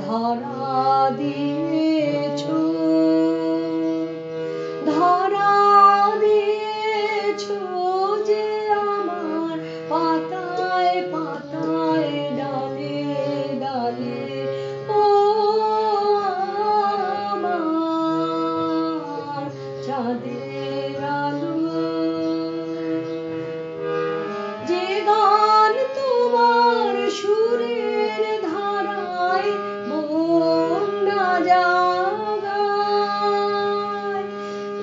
ধরা দিয়েছো, ধরা দিয়েছো যে আমার পাতায় পাতায় ডালে ডালে। ও আমার চাঁদের আলো, যে গান তোমার সুরের ধারায় বন্যা জাগায়,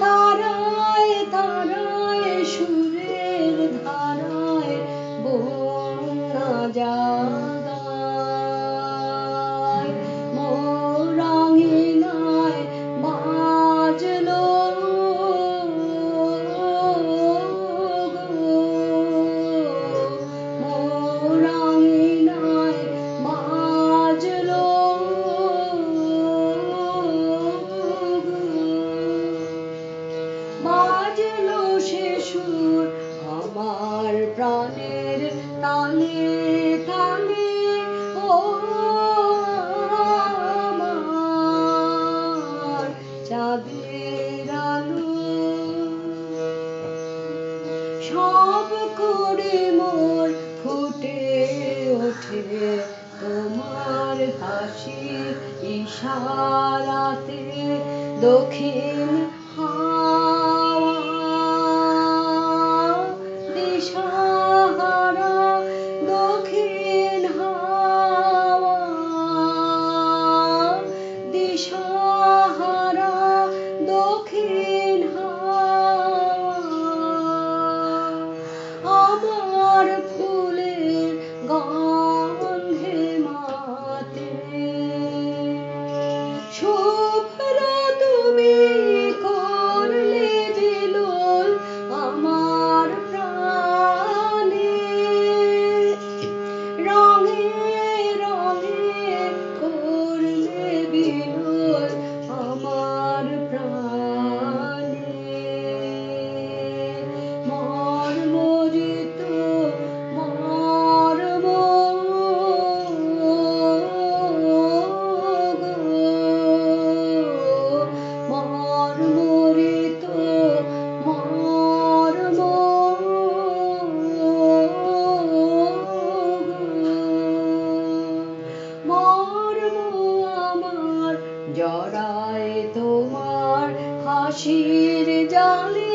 তারায় তারায় সুরের ধারায় বন্যা জাগায়। মোর আঙিনায় বাজলো বাজলো সে সুর আমার প্রাণের তালে তালে। ও আমার চাঁদের আলো, সব করে মোর ফুটে ওঠে তোমার হাসির ইশারাতে। দক্ষিণ হাওয়া দিশাহারা, দক্ষিণ হাওয়া দিশাহারা, দক্ষিণ হাওয়া আমার ফুলের গন্ধে মাতে। শুভ্র তুমি করলে বিলোল আমার প্রাণে, রঙে রঙে করলে বিলোল আমার প্রাণে। মর্মরিত মর্ম মর্মরিত মর্ম মর্ম আমার জড়ায় তোমার হাসির জালে।